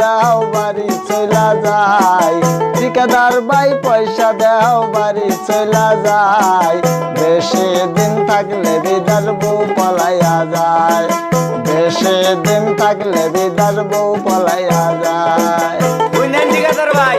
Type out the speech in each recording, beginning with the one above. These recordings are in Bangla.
দাও বাড়ি চলা যায়, ঠিকাদার ভাই পয়সা দাও বাড়ি চলা যায়, বেশি দিন থাকলে বিদার বউ পলাইয়া যায়, বেশি দিন থাকলে বিদার বউ পলাইয়া যায়। বুঝলেন ঠিকাদার ভাই?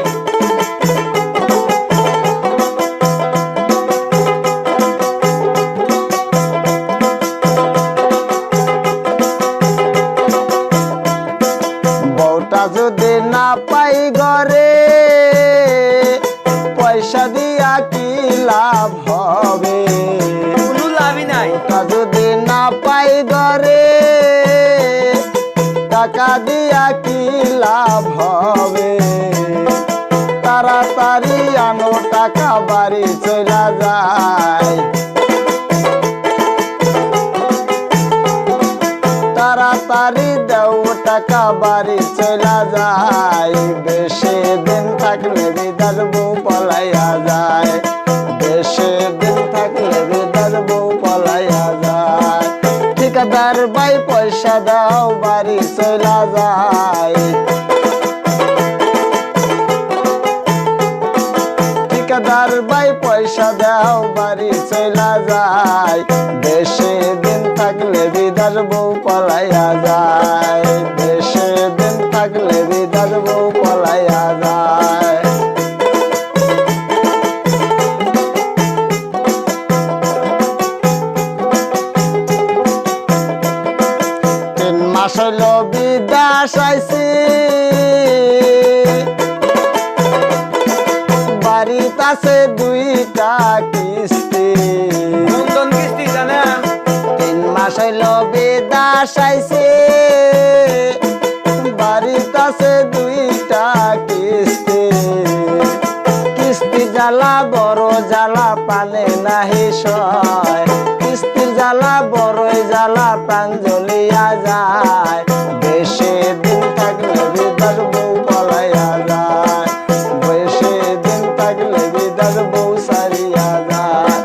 বউটা যদি না পাই ঘরে, পয়সা দিয়া কি লাভ হবে? কোনো লাভই নাই। বউটা যদি না পাই ঘরে, টাকা দিয়া কি লাভ হবে? তাড়াতাড়ি আনো টাকা বাড়ি চলা যায়, তাড়াতাড়ি দাও টাকা বাড়ি চলা যায়, বেশি দিন থাকলে বিদার বউ পলাইয়া যায়, বেশি দিন থাকলে বিদার বউ পলাইয়া যায়। ঠিকাদার ভাই পয়সা দাও বাড়ি চলা যায়, ঠিকাদার ভাই পয়সা দাও বাড়ি চলা যায়, বেশি দিন থাকলে বিদার বউ পলাইয়া যায়, বেশি দিন থাকলে বিদার বউ পলাইয়া যায়। 3 মাস হইল বিদেশ আইছি, বাড়িতে আছে 2টা কিস্তি, নন্দন কিস্তি জানেন? 3 মাস হইল বিদেশ আইছি, বাড়িতে আছে 2টা কিস্তি, কিস্তি জ্বালা বড় জ্বালা পানে নাহি সয়, কিস্তির জ্বালা বড়ই জ্বালা প্রাণ জ্বলিয়া যায়, বেশি দিন থাকলে বিদার বউ পলাইয়া যায়, বেশি দিন থাকলে বিদার বউ সারিয়া যায়।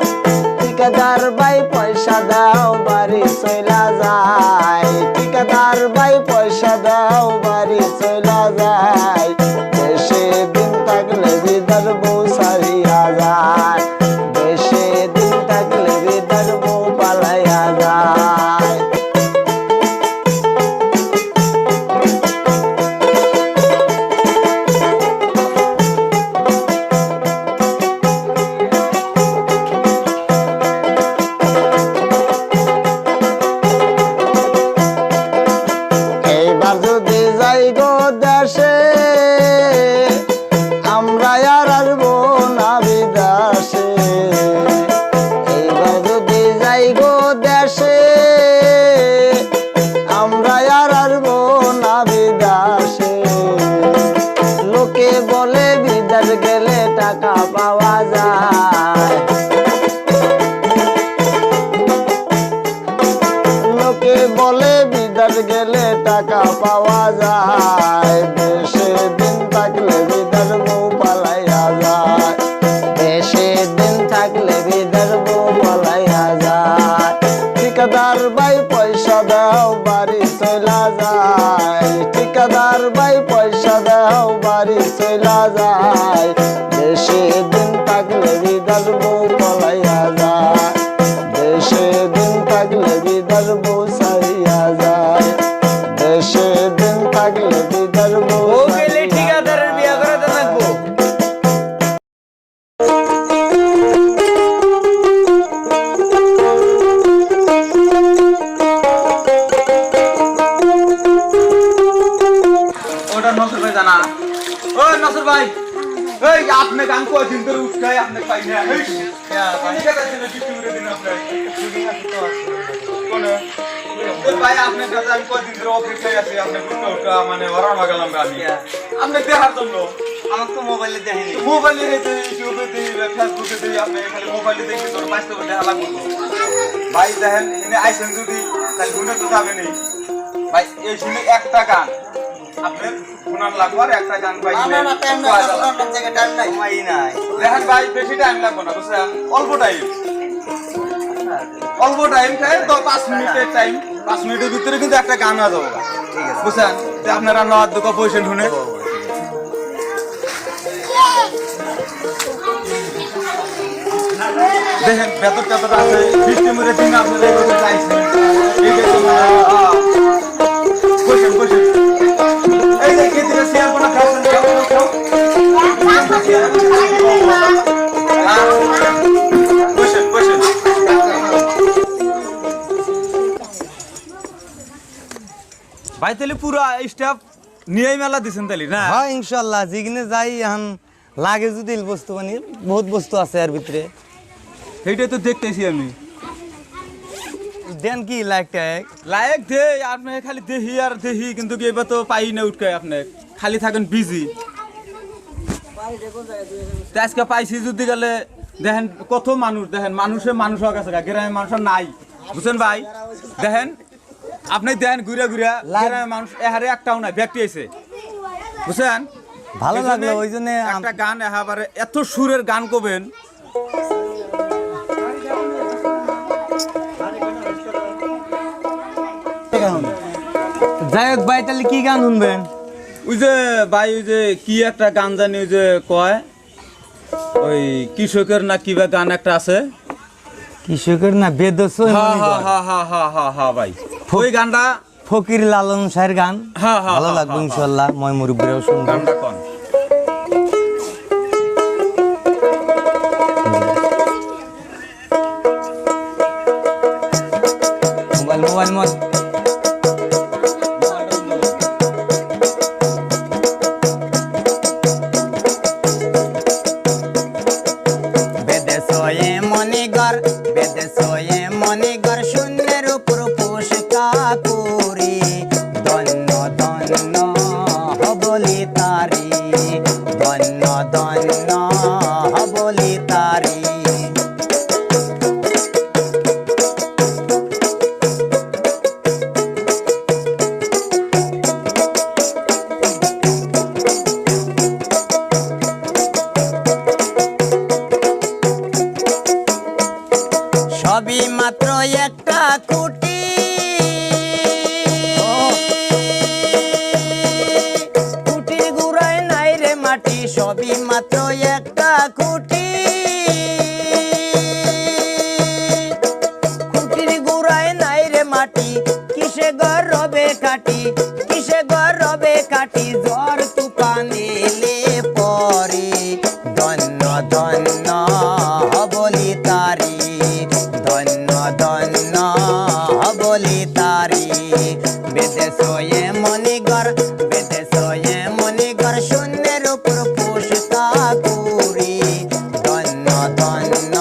ঠিকাদার ভাই পয়সা দাও বাড়ি চলা যায়, ঠিকাদার ভাই পয়সা দাও বাড়ি চলা যায়, বেশি দিন থাকলে বিদার বউ সারিয়া যায়, বেশি দিন থাকলে বিদার বউ পালাইয়া যায়। এইবার যদি যাই গো দেশে, আমরা আর আসবো না বিদেশে, এইবার যদি যাই গো দেশে, আমরা আর আসবো না বিদেশে, লোকে বলে বিদেশ গেলে টাকা পাওয়া যায়, লোকে বলে বিদেশ গেলে টাকা পাওয়া যায়, বেশি দিন থাকলে বিদেশ বউ পালাইয়া যায়, বেশি দিন থাকলে বিদেশ বউ পালাইয়া যায়। ঠিকাদার ভাই পয়সা দাও বাড়ি চলা যায়, ঠিকাদার ভাই পয়সা দাও বাড়ি চলা যায়, বেশি দিন থাকলে বিদেশ বউ পালাইয়া যায়, বেশি দিন থাকলে বিদেশ বউ সারিয়া যায়, বেশি দিন থাকলে বিদেশ বউ ও গেলে ঠিকাদারের বিয়া করে দেন লাগবো। ওটা নসর ভাই জানা? ও নসর ভাই, এই আপনি গান কয়দিন ধরে উঠছাই আপনি পাই না? এই ঠিকাদার ছিল কিছু করে দিন আপনি কোন ভাই আপনার কাছে আমি কয়দিন ধরে অপেক্ষায় আছি, আপনি উঠা উঠা মানে ওরানো গেলাম আমি আপনি দেখার জন্য। আমাকে তো মোবাইলে দেখাইনি, মোবাইলে ইউটিউবে দিই ফেসবুকে দিই, আপনি খালি মোবাইলে দেখি তোর বাস্তবে দেখা লাগবে ভাই। দেখেন এনে আইসেন যদি তাহলে গুনে তো যাবে নেই ভাই, এই শুনে একটা গান আপনার গুনার লাগবে আর একটা গান ভাই দেখেন ভাই, বেশি টাইম লাগবে না বুঝছেন, অল্প টাইম, অল্প টাইম খায় তো 5 মিনিটের টাইম, 5 মিনিটের ভিতরে কিন্তু একটা গান হয়ে যাবে বুঝছেন। তে আপনারা নওয়ার দুটো পয়সা শুনে দেখেন বেতন টেতন আছে সিস্টেমের দিন আপনারা এই কথা চাইছেন এই যে পয়সা পয়সা এই যে কেটে শেয়ার করা খাওয়া ভাই তাহলে পুরো স্টাফ নিয়েই মেলা দিছেন তাহলে না হ্যাঁ ইনশাল্লাহ যেখানে যাই এখন লাগে যদি বস্তু মানে বহুত বস্তু আছে এর ভিতরে সেইটাই তো দেখতেছি আমি দেন কি লাইকটা লায়ক দে আপনি খালি দেহি আর দেহি কিন্তু কি এবার তো পাই না উঠকে আপনি খালি থাকেন বিজি আজকে পাইছি যদি গেলে দেখেন কত মানুষ দেখেন মানুষ হওয়া গেছে গ্রামের মানুষ নাই বুঝছেন ভাই দেখেন আপনি দেখেন ঘুরে ঘুরে গ্রামের মানুষ এহারে একটাও নাই ব্যক্তি আছে বুঝছেন ভালো লাগলো ওই জন্য একটা গান এবারে এত সুরের গান করবেন যাই হোক ভাই তাহলে কি গান শুনবেন ওই যে ভাই ওই যে কি একটা গান জানি ওই যে কয় ওই কৃষকের না কিবা গান একটা আছে কৃষকের না বেদস্য ভাই ওই গানটা ফকির লালন শাহের গান ভালো লাগবে ইনশাল্লাহ মই মুরব্বীরাও শুনবেন গানটা কোন মোবাইল মনিগর শূন্যের উপর পোষকা করি ধন্য ধন্য হবলি তারি ধন্য ধন্য হবলি তারি সবই মাত্র একটা কুটি কুটির গুড়ায় নাই রে মাটি সবই মাত্র একটা কুটি কুটির গুড়ায় নাই রে মাটি কিসে গরবে কাটি কিসে গরবে কাটি জ্বর তুফান এলে পরে ধন্য ধন্য হবলি তারি ধন্য ধন্য হবলি তারি বেদে সোয়ে মনিগর শূন্যের উপর পোষতা করি ধন্য ধন্য